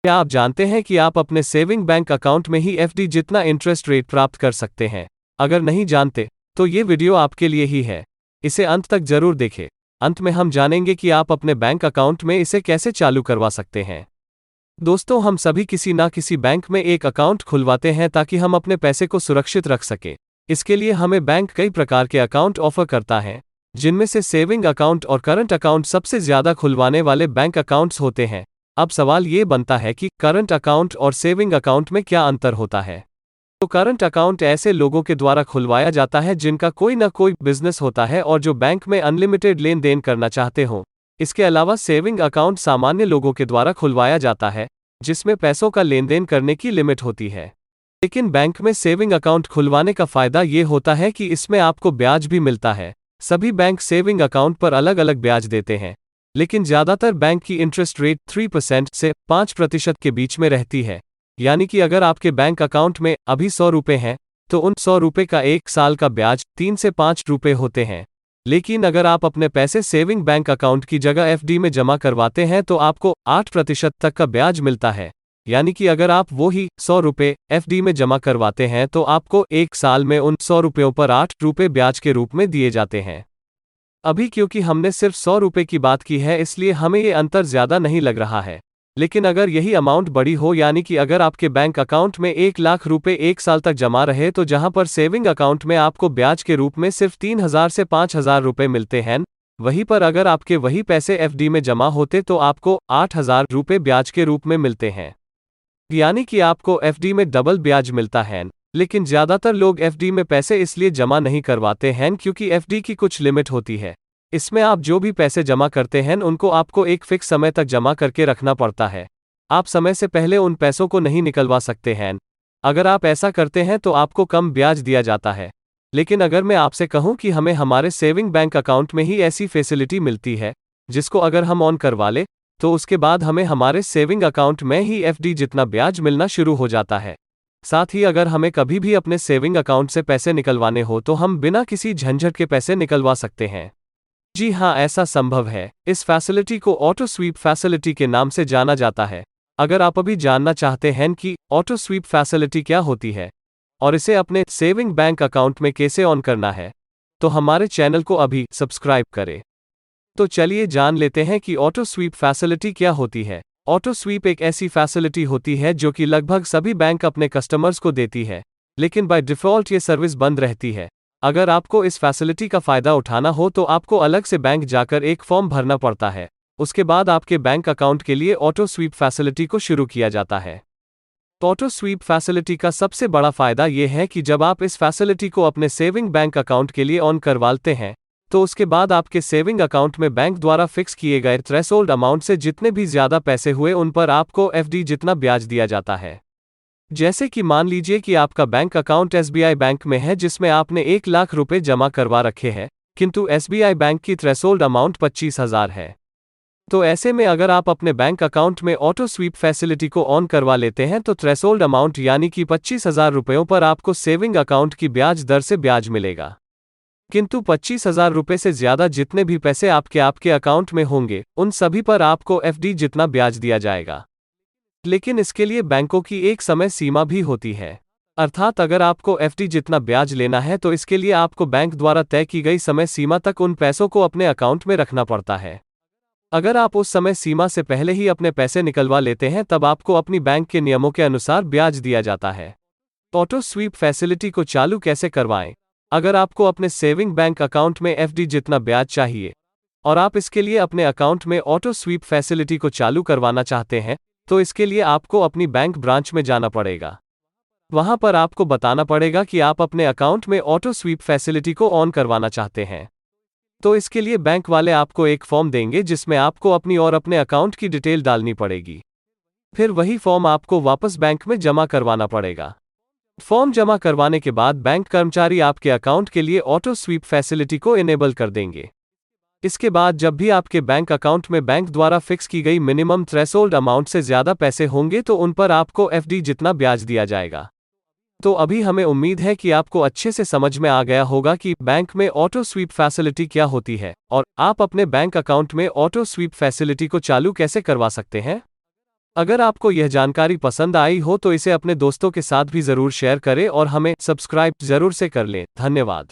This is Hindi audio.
क्या आप जानते हैं कि आप अपने सेविंग बैंक अकाउंट में ही एफडी जितना इंटरेस्ट रेट प्राप्त कर सकते हैं? अगर नहीं जानते, तो ये वीडियो आपके लिए ही है। इसे अंत तक जरूर देखें। अंत में हम जानेंगे कि आप अपने बैंक अकाउंट में इसे कैसे चालू करवा सकते हैं। दोस्तों, हम सभी किसी ना किसी बैंक में एक अकाउंट खुलवाते हैं ताकि हम अपने पैसे को सुरक्षित रख सकें। इसके लिए हमें बैंक कई प्रकार के अकाउंट ऑफर करता है, जिनमें से सेविंग अकाउंट और करंट अकाउंट सबसे ज्यादा खुलवाने वाले बैंक अकाउंट्स होते हैं। अब सवाल ये बनता है कि करंट अकाउंट और सेविंग अकाउंट में क्या अंतर होता है। तो करंट अकाउंट ऐसे लोगों के द्वारा खुलवाया जाता है जिनका कोई ना कोई बिजनेस होता है और जो बैंक में अनलिमिटेड लेन देन करना चाहते हो। इसके अलावा सेविंग अकाउंट सामान्य लोगों के द्वारा खुलवाया जाता है, जिसमें पैसों का लेन देन करने की लिमिट होती है। लेकिन बैंक में सेविंग अकाउंट खुलवाने का फायदा ये होता है कि इसमें आपको ब्याज भी मिलता है। सभी बैंक सेविंग अकाउंट पर अलग अलग ब्याज देते हैं, लेकिन ज्यादातर बैंक की इंटरेस्ट रेट 3% से 5% के बीच में रहती है। यानी कि अगर आपके बैंक अकाउंट में अभी 100 रुपये हैं, तो उन 100 रुपये का 1 साल का ब्याज 3 से 5 रुपये होते हैं। लेकिन अगर आप अपने पैसे सेविंग बैंक अकाउंट की जगह एफडी में जमा करवाते हैं तो आपको 8% तक का ब्याज मिलता है। यानी कि अगर आप वो ही 100 रुपये एफडी में जमा करवाते हैं तो आपको 1 साल में उन 100 रुपयों पर 8 रुपये ब्याज के रूप में दिए जाते हैं। अभी क्योंकि हमने सिर्फ 100 रुपये की बात की है, इसलिए हमें ये अंतर ज्यादा नहीं लग रहा है। लेकिन अगर यही अमाउंट बड़ी हो, यानी कि अगर आपके बैंक अकाउंट में 1 लाख रुपए 1 साल तक जमा रहे, तो जहां पर सेविंग अकाउंट में आपको ब्याज के रूप में सिर्फ 3,000 से 5,000 रुपए मिलते हैं, वहीं पर अगर आपके वही पैसे एफडी में जमा होते तो आपको 8,000 रुपए ब्याज के रूप में मिलते हैं। यानी कि आपको एफडी में डबल ब्याज मिलता है। लेकिन ज्यादातर लोग एफडी में पैसे इसलिए जमा नहीं करवाते हैं क्योंकि एफडी की कुछ लिमिट होती है। इसमें आप जो भी पैसे जमा करते हैं उनको आपको एक फिक्स समय तक जमा करके रखना पड़ता है। आप समय से पहले उन पैसों को नहीं निकलवा सकते हैं। अगर आप ऐसा करते हैं तो आपको कम ब्याज दिया जाता है। लेकिन अगर मैं आपसे कहूं कि हमें हमारे सेविंग बैंक अकाउंट में ही ऐसी फैसिलिटी मिलती है, जिसको अगर हम ऑन करवा ले, तो उसके बाद हमें हमारे सेविंग अकाउंट में ही एफडी जितना ब्याज मिलना शुरू हो जाता है। साथ ही अगर हमें कभी भी अपने सेविंग अकाउंट से पैसे निकलवाने हो तो हम बिना किसी झंझट के पैसे निकलवा सकते हैं। जी हाँ, ऐसा संभव है। इस फैसिलिटी को ऑटो स्वीप फैसिलिटी के नाम से जाना जाता है। अगर आप अभी जानना चाहते हैं कि ऑटो स्वीप फैसिलिटी क्या होती है और इसे अपने सेविंग बैंक अकाउंट में कैसे ऑन करना है, तो हमारे चैनल को अभी सब्सक्राइब करें। तो चलिए जान लेते हैं कि ऑटो स्वीप फैसिलिटी क्या होती है। ऑटो स्वीप एक ऐसी फैसिलिटी होती है जो कि लगभग सभी बैंक अपने कस्टमर्स को देती है, लेकिन बाय डिफ़ॉल्ट ये सर्विस बंद रहती है। अगर आपको इस फैसिलिटी का फ़ायदा उठाना हो तो आपको अलग से बैंक जाकर एक फॉर्म भरना पड़ता है। उसके बाद आपके बैंक अकाउंट के लिए ऑटो स्वीप फैसिलिटी को शुरू किया जाता है। ऑटो स्वीप फैसिलिटी का सबसे बड़ा फ़ायदा यह है कि जब आप इस फैसिलिटी को अपने सेविंग बैंक अकाउंट के लिए ऑन करवाते हैं, तो उसके बाद आपके सेविंग अकाउंट में बैंक द्वारा फिक्स किए गए थ्रेशोल्ड अमाउंट से जितने भी ज्यादा पैसे हुए उन पर आपको एफडी जितना ब्याज दिया जाता है। जैसे कि मान लीजिए कि आपका बैंक अकाउंट एसबीआई बैंक में है जिसमें आपने 1 लाख रुपए जमा करवा रखे हैं, किंतु एसबीआई बैंक की थ्रेशोल्ड अमाउंट 25,000 है। तो ऐसे में अगर आप अपने बैंक अकाउंट में ऑटो स्वीप फैसिलिटी को ऑन करवा लेते हैं तो थ्रेशोल्ड अमाउंट यानी कि 25,000 रुपयों पर आपको सेविंग अकाउंट की ब्याज दर से ब्याज मिलेगा। किंतु 25,000 रुपये से ज्यादा जितने भी पैसे आपके अकाउंट में होंगे, उन सभी पर आपको एफडी जितना ब्याज दिया जाएगा। लेकिन इसके लिए बैंकों की एक समय सीमा भी होती है। अर्थात अगर आपको एफडी जितना ब्याज लेना है तो इसके लिए आपको बैंक द्वारा तय की गई समय सीमा तक उन पैसों को अपने अकाउंट में रखना पड़ता है। अगर आप उस समय सीमा से पहले ही अपने पैसे निकलवा लेते हैं तब आपको अपनी बैंक के नियमों के अनुसार ब्याज दिया जाता है। ऑटो स्वीप फैसिलिटी को चालू कैसे करवाएं? अगर आपको अपने सेविंग बैंक अकाउंट में एफडी जितना ब्याज चाहिए और आप इसके लिए अपने अकाउंट में ऑटो स्वीप फैसिलिटी को चालू करवाना चाहते हैं, तो इसके लिए आपको अपनी बैंक ब्रांच में जाना पड़ेगा। वहां पर आपको बताना पड़ेगा कि आप अपने अकाउंट में ऑटो स्वीप फैसिलिटी को ऑन करवाना चाहते हैं। तो इसके लिए बैंक वाले आपको एक फॉर्म देंगे जिसमें आपको अपनी और अपने अकाउंट की डिटेल डालनी पड़ेगी। फिर वही फॉर्म आपको वापस बैंक में जमा करवाना पड़ेगा। फॉर्म जमा करवाने के बाद बैंक कर्मचारी आपके अकाउंट के लिए ऑटो स्वीप फैसिलिटी को इनेबल कर देंगे। इसके बाद जब भी आपके बैंक अकाउंट में बैंक द्वारा फिक्स की गई मिनिमम थ्रेशोल्ड अमाउंट से ज्यादा पैसे होंगे तो उन पर आपको एफडी जितना ब्याज दिया जाएगा। तो अभी हमें उम्मीद है कि आपको अच्छे से समझ में आ गया होगा कि बैंक में ऑटो स्वीप फैसिलिटी क्या होती है और आप अपने बैंक अकाउंट में ऑटो स्वीप फैसिलिटी को चालू कैसे करवा सकते हैं। अगर आपको यह जानकारी पसंद आई हो तो इसे अपने दोस्तों के साथ भी ज़रूर शेयर करें और हमें सब्सक्राइब ज़रूर से कर लें। धन्यवाद।